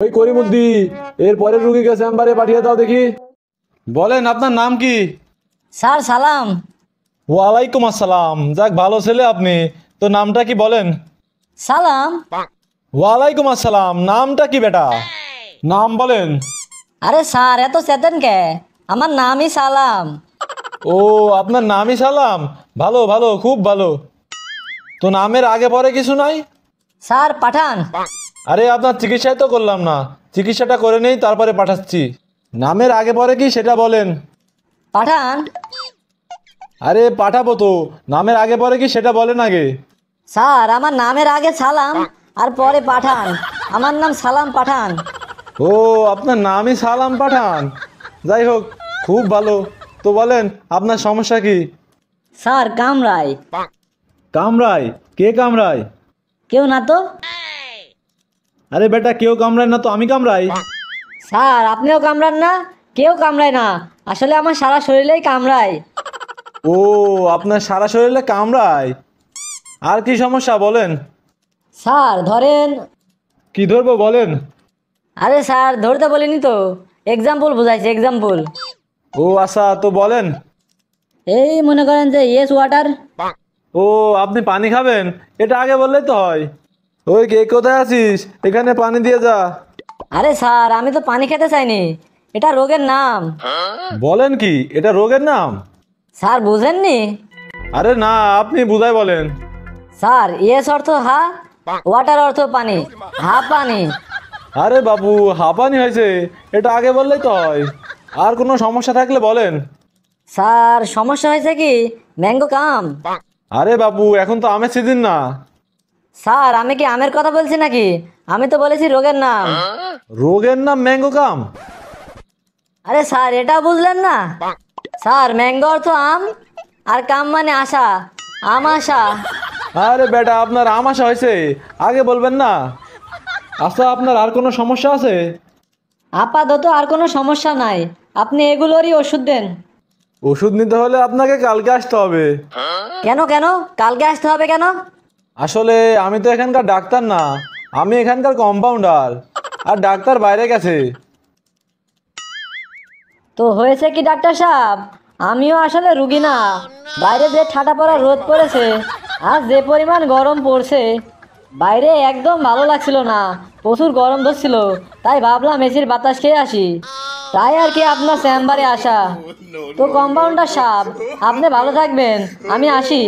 ওই করিমুদ্দি, এর পরের রুগীকে চেম্বারে পাঠিয়ে দাও দেখি। বলেন আপনার নাম কি? স্যার সালাম। ওয়ালাইকুম আসসালাম। যাক, ভালো ছেলে আপনি। তো নামটা কি বলেন? সালাম। ওয়ালাইকুম আসসালাম। নামটা কি বেটা? নাম বলেন। আরে স্যার এত চেতেন কে? আমার নামই সালাম। ও, আপনার নামই সালাম। ভালো ভালো, খুব ভালো। তো নামের আগে পরে কিছু নাই? স্যার পাঠান। আরে আপনার চিকিৎসাই তো করলাম না, চিকিৎসাটা করে নেই তারপরে পাঠাচ্ছি। নামের আগে পরে কি সেটা বলেন। পাঠান। আরে পাঠাবো তো, নামের আগে পরে কি সেটা বলেন আগে। স্যার আমার নামের আগে সালাম আর পরে পাঠান। আমার নাম সালাম পাঠান। ও, আপনার নামই সালাম পাঠান। যাই হোক, খুব ভালো। তো বলেন আপনার সমস্যা কি? স্যার কামরায়। কামড়ায়? কে কামড়ায়? কেউ না তো। আরে বেটা, কেউ কামড়ায় না তো আমি কামড়াই? স্যার আপনিও কামড়ান না, কেউ কামড়ায় না। আসলে আমার সারা শরীরেই কামড়ায়। ও, আপনার সারা শরীরে কামড়ায়। আর কি সমস্যা বলেন। স্যার ধরেন। কি ধরবো বলেন। আরে স্যার ধরতে বলিনি তো, এক্সাম্পল বুঝাইছে এক্সাম্পল। ও আচ্ছা, তো বলেন। এই মনে করেন যে ইয়েস ওয়াটার। ও, আপনি পানি খাবেন? এটা আগে বললেই তো হয়। ওই কে, কোথায় আছিস? এখানে পানি দিয়ে যা। আরে স্যার আমি তো পানি খেতে চাইনি, এটা রোগের নাম। বলেন কি, এটা রোগের নাম? স্যার বুঝেননি? আরে না, আপনি বুঝাই বলেন। স্যার ইয়েস অর্থ হা, ওয়াটার অর্থ পানি, হা পানি। আরে বাবু, হাঁপানি হয়েছে? এটা আগে বললেই তো হয়। আর কোনো সমস্যা থাকলে বলেন। স্যার সমস্যা হয়েছে কি ম্যাঙ্গো কাম। আরে বাবু, এখন তো আমের সিজন না। স্যার আমি কি আমের কথা বলছি নাকি? আমি তো বলেছি রোগের নাম। রোগের নাম ম্যাঙ্গো কাম? আরে স্যার এটা বুঝলেন না? স্যার ম্যাঙ্গো অর্থ আম আর কাম মানে আশা, আম আশা। আরে বেটা, আপনার আমাশা হয়েছে, আগে বলবেন না। আচ্ছা, আপনার আর কোনো সমস্যা আছে? আপাতত আর কোনো সমস্যা নাই, আপনি এগুলোরই ওষুধ দেন। ওষুধ নিতে হলে আপনাকে কালকে আসতে হবে। কেন কেন কালকে আসতে হবে কেন? আসলে আমি তো এখানকার ডাক্তার না, আমি এখানকার কম্পাউন্ডার। আর ডাক্তার বাইরে গেছে। তো হয়েছে কি ডাক্তার সাহেব, আমিও আসলে রুগী না। বাইরে যে ঠাটা পড়া রোদ পড়েছে, আর যে পরিমাণ গরম পড়ছে, বাইরে একদম ভালো লাগছিল না, প্রচুর গরম ধরছিল। তাই ভাবলাম এসির বাতাস খেয়ে আসি, তাই আর কি আপনার চেম্বারে আসা। তো কম্পাউন্ডার সাহেব আপনি ভালো থাকবেন, আমি আসি।